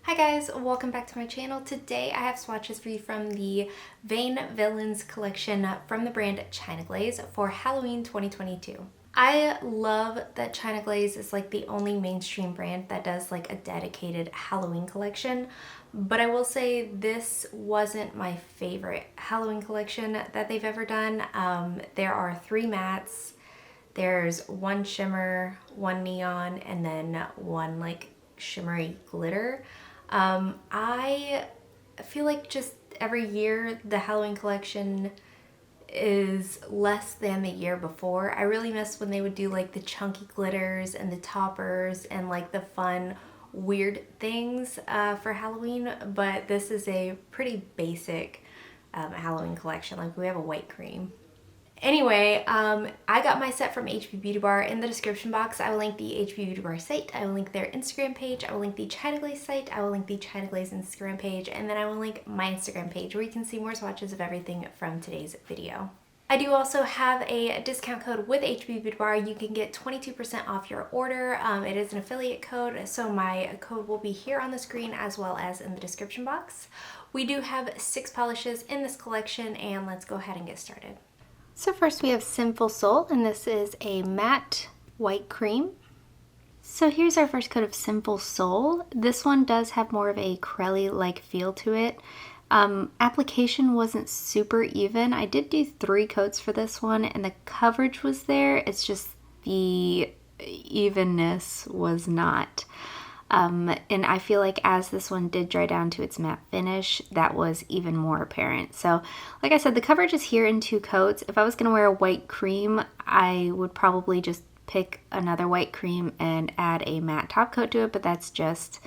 Hi guys, welcome back to my channel. Today I have swatches for you from the Vain Villains collection from the brand China Glaze for Halloween 2022. I love that China Glaze is like the only mainstream brand that does like a dedicated Halloween collection, but I will say this wasn't my favorite Halloween collection that they've ever done. There are 3 mattes, there's 1 shimmer, 1 neon, and then 1 like shimmery glitter. I feel like just every year the Halloween collection is less than the year before. I really miss when they would do like the chunky glitters and the toppers and like the fun weird things for Halloween, but this is a pretty basic Halloween collection. Like we have a white cream. Anyway, I got my set from HB Beauty Bar. In the description box, I will link the HB Beauty Bar site. I will link their Instagram page. I will link the China Glaze site. I will link the China Glaze Instagram page. And then I will link my Instagram page where you can see more swatches of everything from today's video. I do also have a discount code with HB Beauty Bar. You can get 22% off your order. It is an affiliate code, so my code will be here on the screen as well as in the description box. We do have 6 polishes in this collection, and let's go ahead and get started. So first we have Sinful Soul, and this is a matte white cream. So here's our first coat of Sinful Soul. This one does have more of a crelly-like feel to it. Application wasn't super even. I did do 3 coats for this one, and the coverage was there. It's just the evenness was not. And I feel like as this one did dry down to its matte finish, that was even more apparent. So like I said, the coverage is here in 2 coats. If I was going to wear a white cream, I would probably just pick another white cream and add a matte top coat to it, but that's just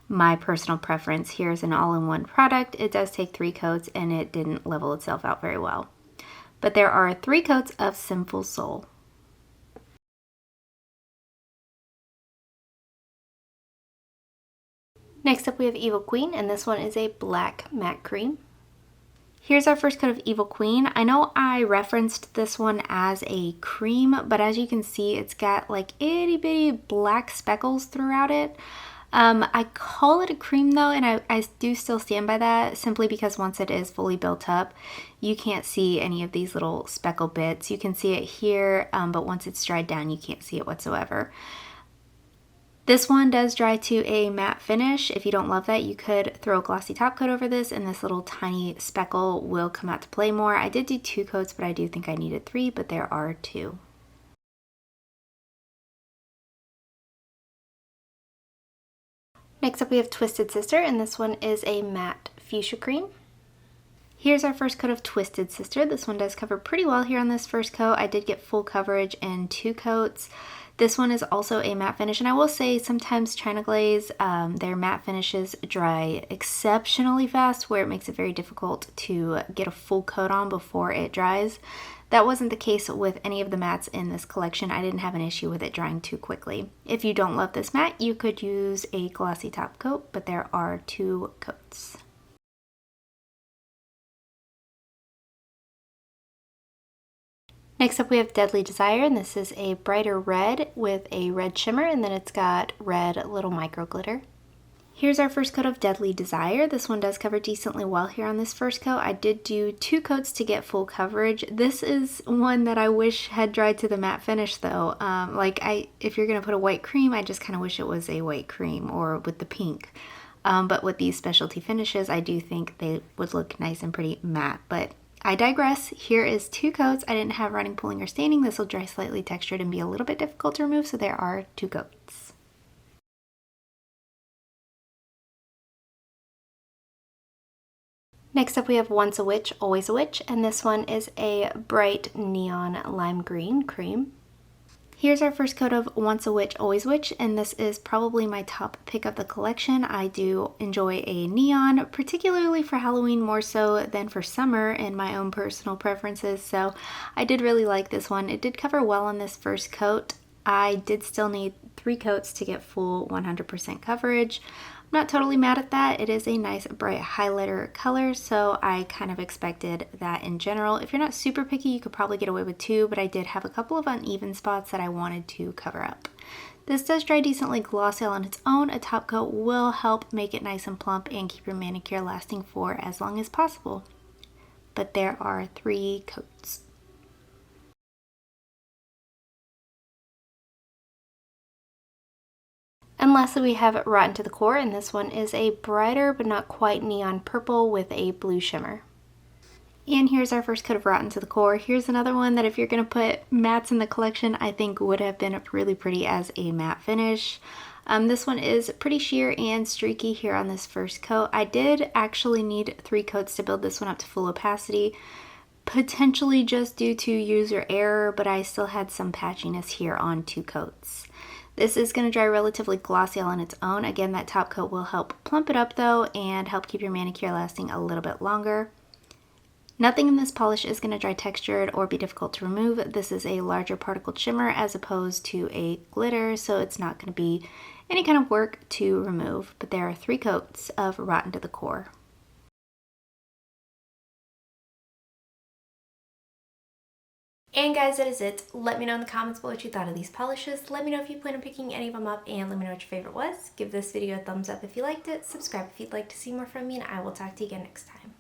my personal preference. Here's an all-in-one product. It does take 3 coats and it didn't level itself out very well. But there are 3 coats of Sinful Soul. Next up we have Evil Queen, and this one is a black matte cream. Here's our first coat of Evil Queen. I know I referenced this one as a cream, but as you can see, it's got like itty bitty black speckles throughout it. I call it a cream though, and I do still stand by that simply because once it is fully built up, you can't see any of these little speckle bits. You can see it here, but once it's dried down, you can't see it whatsoever. This one does dry to a matte finish. If you don't love that, you could throw a glossy top coat over this and this little tiny speckle will come out to play more. I did do 2 coats, but I do think I needed 3, but there are 2. Next up we have Twisted Sister, and this one is a matte fuchsia cream. Here's our first coat of Twisted Sister. This one does cover pretty well here on this first coat. I did get full coverage in 2 coats. This one is also a matte finish, and I will say sometimes China Glaze, their matte finishes dry exceptionally fast where it makes it very difficult to get a full coat on before it dries. That wasn't the case with any of the mattes in this collection. I didn't have an issue with it drying too quickly. If you don't love this matte, you could use a glossy top coat, but there are 2 coats. Next up we have Deadly Desire, and this is a brighter red with a red shimmer, and then it's got red little micro glitter. Here's our first coat of Deadly Desire. This one does cover decently well here on this first coat. I did do 2 coats to get full coverage. This is one that I wish had dried to the matte finish though. If you're going to put a white cream, I just kind of wish it was a white cream or with the pink. But with these specialty finishes, I do think they would look nice and pretty matte, but I digress. Here is 2 coats. I didn't have running, pulling, or staining. This will dry slightly textured and be a little bit difficult to remove, so there are 2 coats. Next up we have Once a Witch, Always a Witch, and this one is a bright neon lime green cream. Here's our first coat of Once a Witch, Always a Witch, and this is probably my top pick of the collection. I do enjoy a neon, particularly for Halloween more so than for summer in my own personal preferences, so I did really like this one. It did cover well on this first coat. I did still need 3 coats to get full 100% coverage. I'm not totally mad at that. It is a nice bright highlighter color, so I kind of expected that in general. If you're not super picky, you could probably get away with 2, but I did have a couple of uneven spots that I wanted to cover up. This does dry decently glossy on its own. A top coat will help make it nice and plump and keep your manicure lasting for as long as possible. But there are 3 coats. And lastly, we have Rotten to the Core, and this one is a brighter but not quite neon purple with a blue shimmer. And here's our first coat of Rotten to the Core. Here's another one that if you're going to put mattes in the collection, I think would have been really pretty as a matte finish. This one is pretty sheer and streaky here on this first coat. I did actually need 3 coats to build this one up to full opacity, potentially just due to user error, but I still had some patchiness here on 2 coats. This is going to dry relatively glossy on its own. Again, that top coat will help plump it up though and help keep your manicure lasting a little bit longer. Nothing in this polish is going to dry textured or be difficult to remove. This is a larger particled shimmer as opposed to a glitter, so it's not going to be any kind of work to remove. But there are 3 coats of Rotten to the Core. And guys, that is it. Let me know in the comments below what you thought of these polishes. Let me know if you plan on picking any of them up, and let me know what your favorite was. Give this video a thumbs up if you liked it, subscribe if you'd like to see more from me, and I will talk to you again next time.